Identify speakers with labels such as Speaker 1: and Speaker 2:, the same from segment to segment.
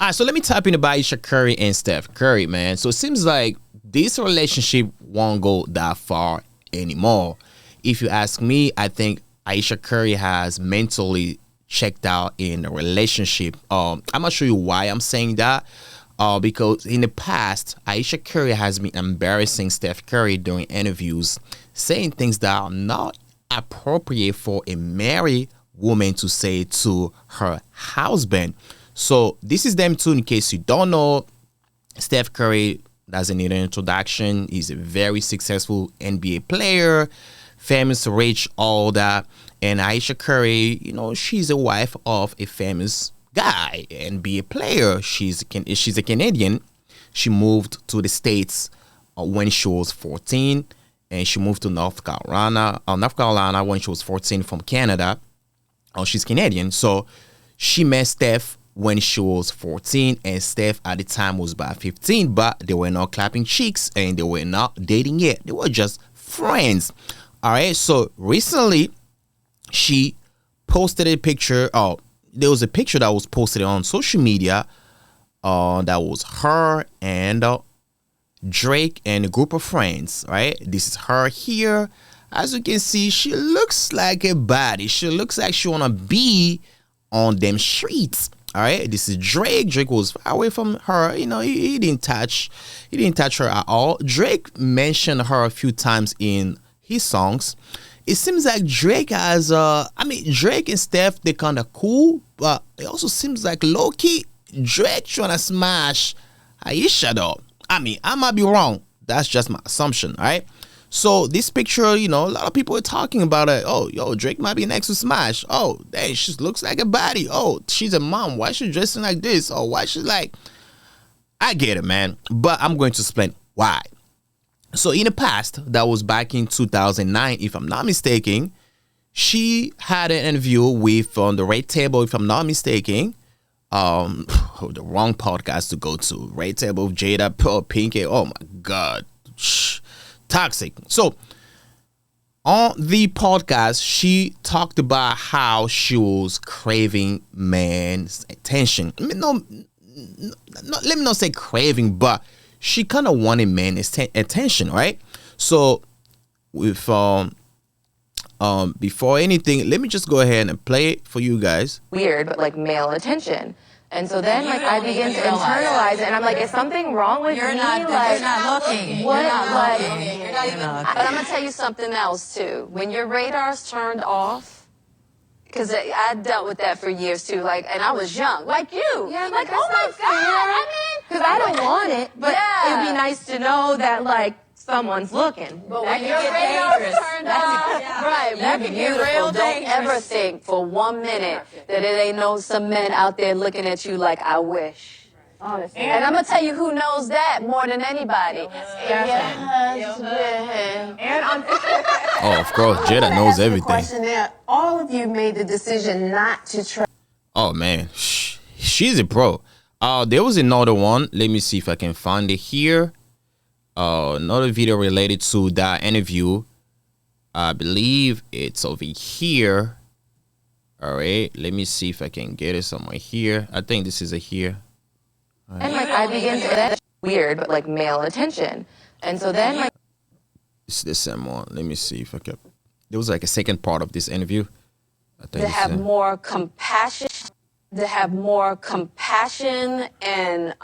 Speaker 1: All right, so let me tap in about Aisha Curry and Steph Curry, man. So it seems like this relationship won't go that far anymore. If you ask me, I think Aisha Curry has mentally checked out in a relationship. I'm not sure you why I'm saying that. Because in the past, Aisha Curry has been embarrassing Steph Curry during interviews, saying things that are not appropriate for a married woman to say to her husband. So this is them too. In case you don't know, Steph Curry doesn't need an introduction. He's a very successful NBA player, famous, rich, all that. And Aisha Curry, she's a wife of a famous guy, NBA player. She's a Canadian. She moved to the States when she was 14, and she moved to North Carolina when she was 14 from Canada. She's Canadian, so she met Steph when she was 14, and Steph at the time was about 15, but they were not clapping cheeks and they were not dating yet. They were just friends. All right, so recently she posted a picture. There was a picture that was posted on social media that was her and Drake and a group of friends, right? This is her here. As you can see, she looks like a baddie. She looks like she wanna be on them streets. All right, this is Drake. Drake was far away from her. He didn't touch her at all. Drake mentioned her a few times in his songs. It seems like Drake has Drake and Steph, they're kind of cool, but it also seems like low-key Drake trying to smash Aisha though. I might be wrong. That's just my assumption, all right? So this picture, a lot of people are talking about it. Oh, Drake might be next to smash. Oh, dang, she looks like a baddie. Oh, she's a mom. Why is she dressing like this? Oh, why she like... I get it, man. But I'm going to explain why. So in the past, that was back in 2009, if I'm not mistaken, she had an interview with on the Red Table, if I'm not mistaken. The wrong podcast to go to. Red Table with Jada, Pinkett. Oh my God. Toxic. So on the podcast, she talked about how she was craving man's attention. Let me not say craving, but she kind of wanted man's attention, right? So with before anything, let me just go ahead and play it for you guys.
Speaker 2: Weird, but like male attention. And so then, I begin to internalize it, and I'm like, is something wrong with me?
Speaker 3: You're not looking.
Speaker 2: What?
Speaker 3: You're not looking. You're not even
Speaker 2: But I'm gonna tell you something else too. When your radar's turned off, because I dealt with that for years too. And I was young, like you.
Speaker 3: Yeah,
Speaker 2: like, oh my God. Because I don't want it, but it'd be nice to know that someone's looking.
Speaker 3: But when your radar's turned off,
Speaker 2: right, that can be beautiful. Don't ever think for 1 minute that it ain't some men out there looking at you like, I wish. Honestly. And I'm going to tell you who knows that more than anybody. Your husband.
Speaker 1: Oh, of course, Jada knows everything.
Speaker 4: Question there. All of you made the decision not to try.
Speaker 1: Oh, man. She's a pro. There was another one. Let me see if I can find it here. Another video related to that interview. I believe it's over here. All right, let me see if I can get it somewhere here. I think this is a here.
Speaker 2: Right. And I begin to that's weird, but male attention. And so then
Speaker 1: it's the same one. Let me see if I can. There was a second part of this interview. I think
Speaker 2: to have more compassion. To have more compassion and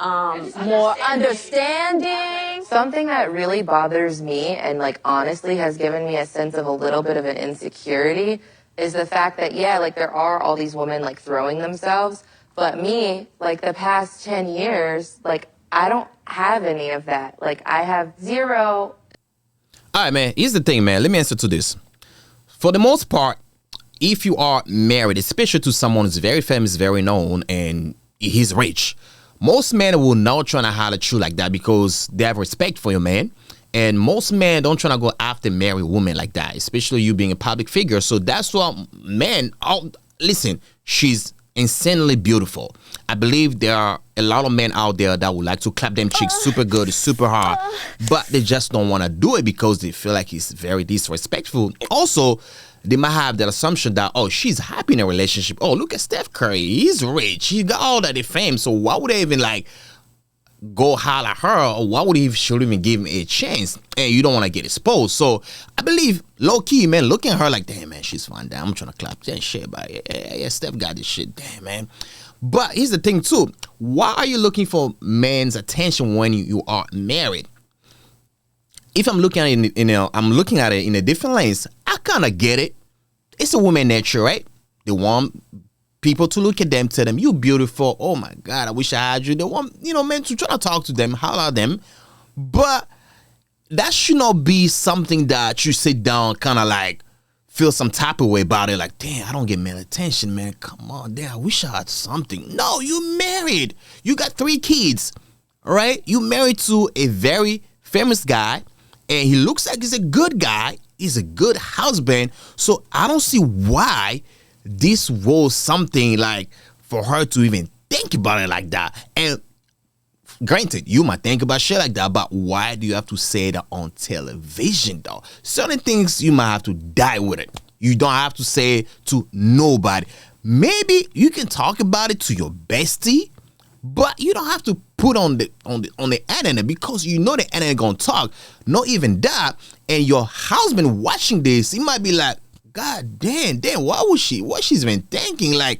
Speaker 2: more understanding. Something that really bothers me and honestly has given me a sense of a little bit of an insecurity is the fact that there are all these women throwing themselves, but me the past 10 years I don't have any of that. I have zero.
Speaker 1: All right, man. Here's the thing, man. Let me answer to this. For the most part, if you are married, especially to someone who's very famous, very known, and he's rich, most men will not try to holler at you like that because they have respect for your man. And most men don't try to go after married women like that, especially you being a public figure. So that's why men, listen, she's insanely beautiful. I believe there are a lot of men out there that would like to clap them cheeks super good, super hard, but they just don't want to do it because they feel like it's very disrespectful. Also, they might have that assumption that, oh, she's happy in a relationship. Oh, look at Steph Curry. He's rich. He got all that fame. So why would they even like go holler at her, or why would he should even give him a chance? And you don't want to get exposed. So I believe low key, man, looking at her like, damn, man, she's fine. Damn, I'm trying to clap that shit, but yeah, Steph got this shit. Damn, man. But here's the thing too. Why are you looking for man's attention when you are married? If I'm looking at it, I'm looking at it in a different lens. I kind of get it. It's a woman nature, right? They want people to look at them, tell them, you beautiful. Oh my God, I wish I had you. They want, men to try to talk to them, holler at them. But that should not be something that you sit down kind of like feel some type of way about it. Like, damn, I don't get male attention, man. Come on, damn, I wish I had something. No, you married. You got 3 kids, all right? You married to a very famous guy, and he looks like he's a good guy. He's a good husband. So I don't see why this was something like for her to even think about it like that. And granted, you might think about shit like that, but why do you have to say that on television, though? Certain things you might have to die with it. You don't have to say it to nobody. Maybe you can talk about it to your bestie, but you don't have to put on the internet, because the internet gonna talk. Not even that. And your husband watching this, he might be like, God damn, what's she's been thinking? Like,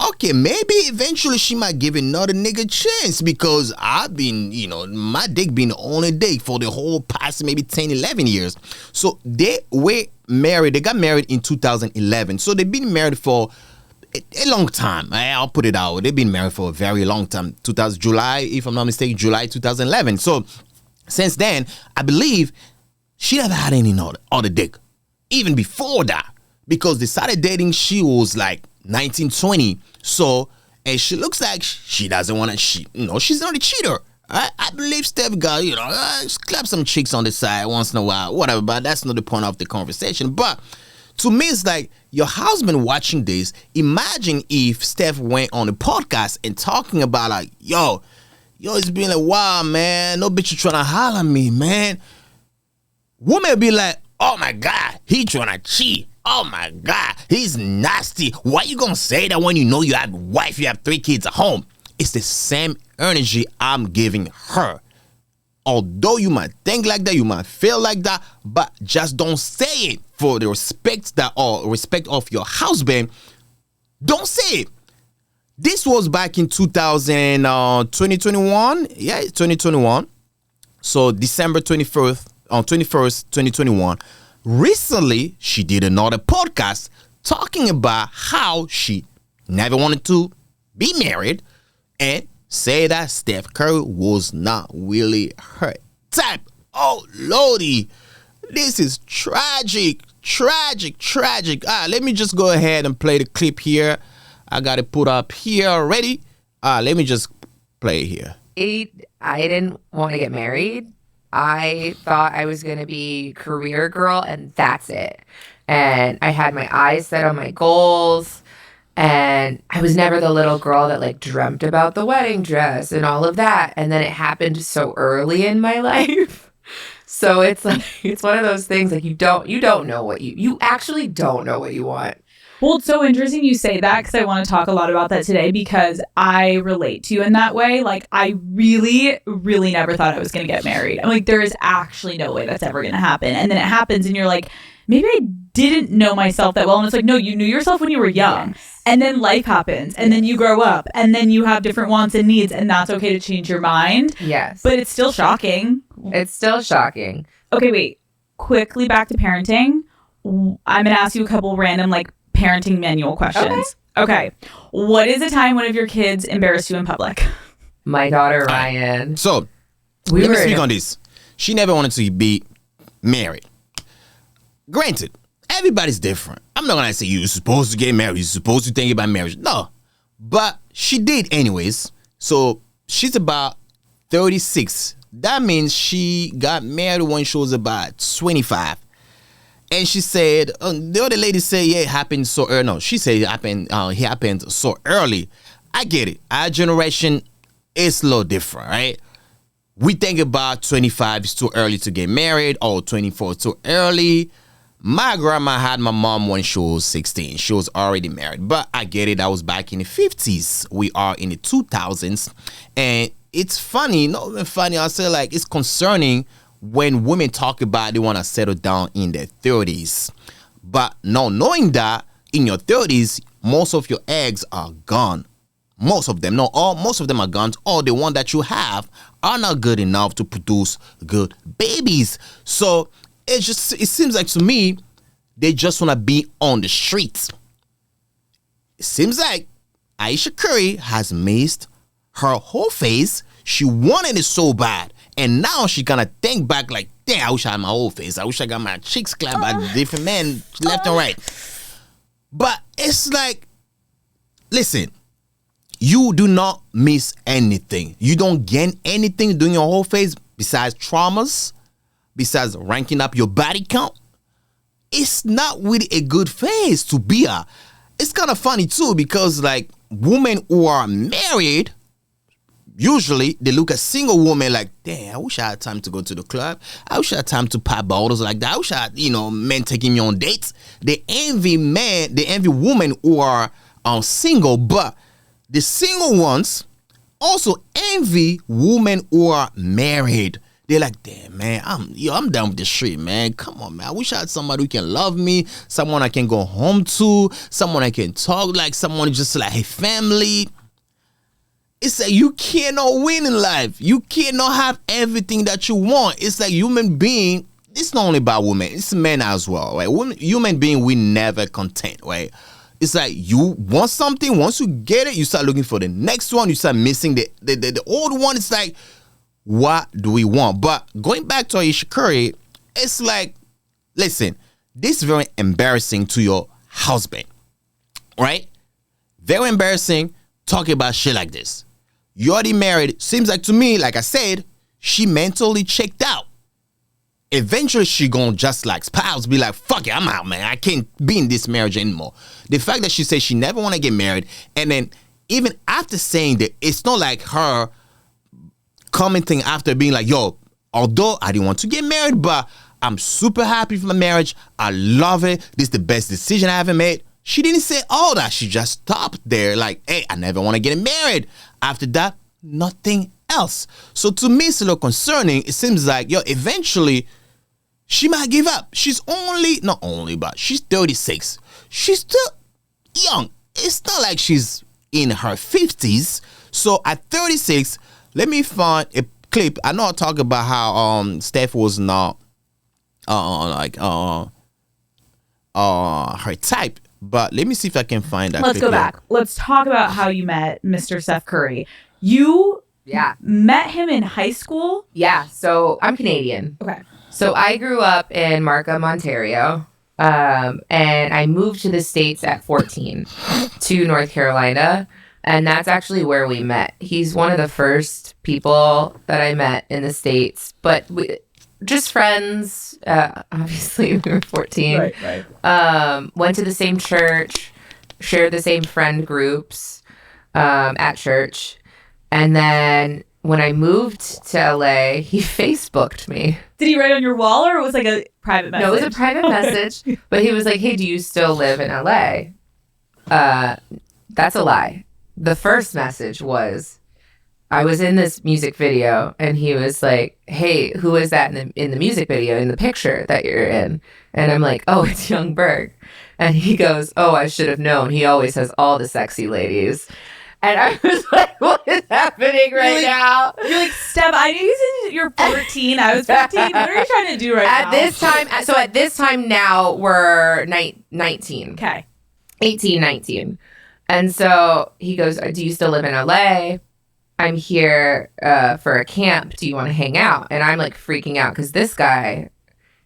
Speaker 1: okay, maybe eventually she might give another nigga chance, because I've been, my dick been the only dick for the whole past maybe 10, 11 years. So they got married in 2011. So they've been married for a long time. I'll put it out. They've been married for a very long time. July, if I'm not mistaken, July 2011. So since then, I believe she never had any other dick. Even before that, because they started dating, she was like 19, 20. So, and she looks like she doesn't want to cheat. She's not a cheater. I believe Steph got, clap some chicks on the side once in a while, whatever, but that's not the point of the conversation. But to me, it's like your husband watching this. Imagine if Steph went on a podcast and talking about like, yo, it's been a while, man. No bitch, you trying to holler at me, man. Woman will be like, oh my God, he trying to cheat. Oh my God, he's nasty. Why you gonna say that when you have a wife, you have 3 kids at home? It's the same energy I'm giving her. Although you might think like that, you might feel like that, but just don't say it for the respect of your husband. Don't say it. This was back in 2021. Yeah, 2021. So December 21st, 2021. Recently, she did another podcast talking about how she never wanted to be married and say that Steph Curry was not really her type. Oh, Lordy. This is tragic. Let me just go ahead and play the clip here. I got it put up here already. Let me just play it here.
Speaker 2: I didn't want to get married. I thought I was going to be career girl, and that's it. And I had my eyes set on my goals. And I was never the little girl that like dreamt about the wedding dress and all of that. And then it happened so early in my life. So it's like, it's one of those things like you don't know what you actually don't know what you want.
Speaker 5: Well, it's so interesting you say that, because I want to talk a lot about that today, because I relate to you in that way. Like, I really, really never thought I was going to get married. I'm like, there is actually no way that's ever going to happen. And then it happens and you're like, maybe I didn't know myself that well. And it's like, no, you knew yourself when you were young. Yes. And then life happens, and then you grow up, and then you have different wants and needs, and that's okay to change your mind.
Speaker 2: Yes.
Speaker 5: But it's still shocking.
Speaker 2: It's still shocking.
Speaker 5: Okay, wait. Quickly back to parenting. I'm going to ask you a couple random, like, parenting manual questions. Okay. What is a time one of your kids embarrassed you in public?
Speaker 2: My daughter, Ryan.
Speaker 1: So, let me speak on this. She never wanted to be married. Granted, everybody's different. I'm not going to say you're supposed to get married. You're supposed to think about marriage. No. But she did anyways. So, she's about 36. That means she got married when she was about 25. And she said, the other lady said, yeah, it happened so early. No, she said it happened so early. I get it. Our generation is a little different, right? We think about 25 is too early to get married, or 24 is too early. My grandma had my mom when she was 16. She was already married. But I get it. That was back in the 50s. We are in the 2000s. And it's funny. Not even funny. I'll say like it's concerning when women talk about they want to settle down in their 30s. But not knowing that in your 30s, most of your eggs are gone. Most of them, not all, most of them are gone. Or the one that you have are not good enough to produce good babies. So it seems like to me, they just want to be on the streets. It seems like Aisha Curry has missed her whole face. She wanted it so bad. And now she gonna think back like, damn, I wish I had my whole face. I wish I got my cheeks clapped by different men left and right. But it's like, listen, you do not miss anything. You don't gain anything doing your whole face besides traumas. Besides ranking up your body count, it's not really a good phase to be a. It's kind of funny too because like women who are married, usually they look at single women like, damn, I wish I had time to go to the club. I wish I had time to pop bottles like that. I wish I had, men taking me on dates. They envy women who are single, but the single ones also envy women who are married. They're like, damn, man, I'm down with the street, man. Come on, man. I wish I had somebody who can love me, someone I can go home to, someone I can talk like, someone just like, hey, family. It's like you cannot win in life. You cannot have everything that you want. It's like human being, it's not only about women, it's men as well, right? Human being, we never content, right? It's like you want something, once you get it, you start looking for the next one, you start missing the old one. It's like, what do we want? But going back to Aisha Curry, it's like, listen, this is very embarrassing to your husband, right? Very embarrassing talking about shit like this. You already married. Seems like to me, like I said, she mentally checked out. Eventually, she gonna just like spouse be like, fuck it, I'm out, man. I can't be in this marriage anymore. The fact that she said she never want to get married, and then even after saying that, it's not like her commenting after being like, yo, although I didn't want to get married, but I'm super happy for my marriage. I love it. This is the best decision I ever made. She didn't say all that. She just stopped there like, hey, I never want to get married. After that, nothing else. So to me, it's a little concerning. It seems like, yo, eventually she might give up. She's but she's 36. She's still young. It's not like she's in her 50s. So at 36, let me find a clip. I know I talk about how Steph was not her type, but let me see if I can find that.
Speaker 5: Let's go back. Let's talk about how you met Mr. Steph Curry. You met him in high school?
Speaker 2: Yeah, so I'm Canadian.
Speaker 5: Okay.
Speaker 2: So I grew up in Markham, Ontario, and I moved to the States at 14 to North Carolina. And that's actually where we met. He's one of the first people that I met in the States, but just friends. Obviously, we were 14.
Speaker 5: Right.
Speaker 2: Went to the same church, shared the same friend groups at church. And then when I moved to LA, he Facebooked me.
Speaker 5: Did he write on your wall or it was like a private message?
Speaker 2: No, it was a private message. But he was like, hey, do you still live in LA? That's a lie. The first message was, I was in this music video and he was like, hey, who is that in the music video, in the picture that you're in? And I'm like, oh, it's Young Berg. And he goes, oh, I should have known. He always has all the sexy ladies. And I was like, what is happening now?
Speaker 5: You're like, Steph, I knew you said you're 14. I was 15. What are you trying to do now?
Speaker 2: At this time now, we're 19.
Speaker 5: Okay.
Speaker 2: 18, 19. And so he goes, do you still live in LA? I'm here for a camp. Do you want to hang out? And I'm like freaking out because this guy,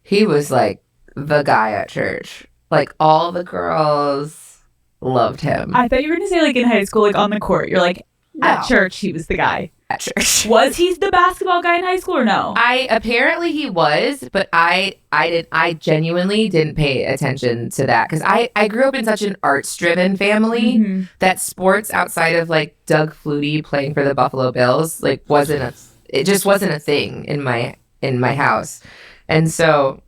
Speaker 2: he was like the guy at church. Like all the girls loved him.
Speaker 5: I thought you were going to say like in high school, like on the court. You're like, at church, he was the guy.
Speaker 2: At church.
Speaker 5: Was he the basketball guy in high school or no?
Speaker 2: Apparently he was, but I genuinely didn't pay attention to that because I grew up in such an arts-driven family that sports outside of like Doug Flutie playing for the Buffalo Bills like it just wasn't a thing in my house. And so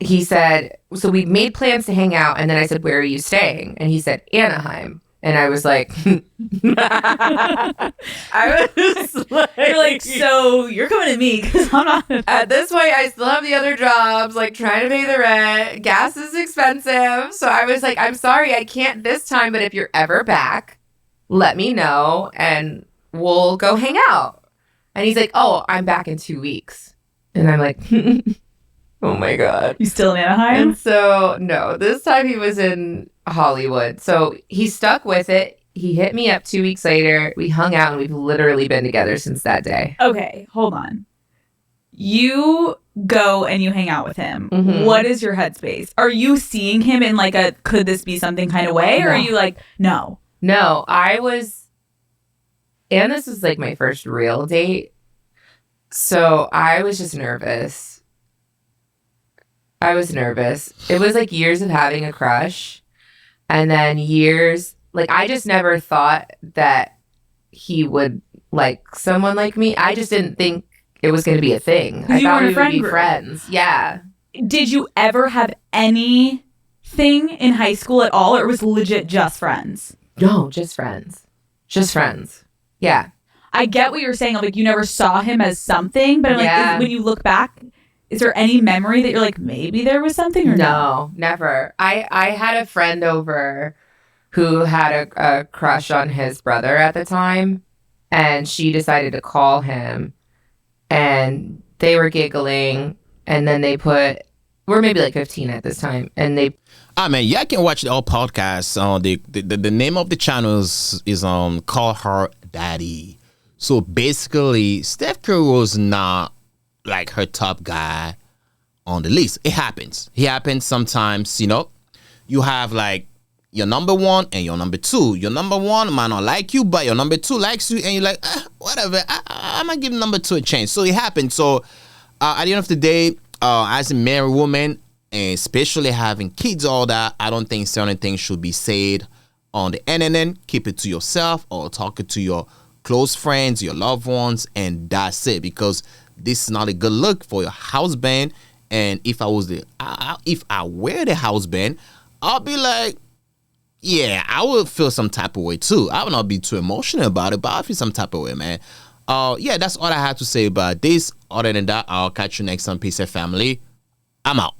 Speaker 6: he said, so we made plans to hang out. And then I said, where are you staying? And he said, Anaheim. And I was like, I was like,
Speaker 5: You're like, so you're coming to me because I'm not.
Speaker 6: At this point, I still have the other jobs, like trying to pay the rent. Gas is expensive. So I was like, I'm sorry, I can't this time. But if you're ever back, let me know and we'll go hang out. And he's like, oh, I'm back in 2 weeks. And I'm like, oh my God.
Speaker 5: You still in Anaheim?
Speaker 6: And so, no, this time he was in Hollywood. So he stuck with it. He hit me up 2 weeks later. We hung out and we've literally been together since that day.
Speaker 5: Okay, hold on. You go and you hang out with him.
Speaker 6: Mhm.
Speaker 5: What is your headspace? Are you seeing him in like a could this be something kind of way? Or
Speaker 6: No.
Speaker 5: are you like, no?
Speaker 6: No, I was, and this was like my first real date. So I was just nervous. I was nervous. It was like years of having a crush. And then years, like I just never thought that he would like someone like me. I just didn't think it was going to be a thing. I
Speaker 5: You
Speaker 6: thought
Speaker 5: weren't a
Speaker 6: we would
Speaker 5: friend
Speaker 6: be
Speaker 5: group.
Speaker 6: friends. Yeah.
Speaker 5: Did you ever have anything in high school at all, or it was legit just friends?
Speaker 6: No, just friends. Just friends. Yeah.
Speaker 5: I get what you're saying. Like you never saw him as something, but I'm
Speaker 6: Yeah.
Speaker 5: like, when you look back, is there any memory that you're like, maybe there was something or no?
Speaker 6: No, never. I had a friend over who had a crush on his brother at the time, and she decided to call him, and they were giggling, and then we're maybe like 15 at this time, and they
Speaker 1: Man, yeah, I can watch the whole podcast. The name of the channel is Call Her Daddy. So basically, Steph Curry was not like her top guy on the list. It happens. It happens sometimes, you have like your number one and your number two. Your number one might not like you, but your number two likes you, and you're like, whatever, I'm gonna give number two a chance. So it happens. So at the end of the day, as a married woman, and especially having kids, all that, I don't think certain things should be said on the internet. Keep it to yourself or talk it to your close friends, your loved ones, and that's it. Because this is not a good look for your husband. And if I was if I were the husband, I'll be like, yeah, I would feel some type of way too. I would not be too emotional about it, but I feel some type of way, man. Yeah, that's all I have to say about this. Other than that, I'll catch you next time. Peace and family. I'm out.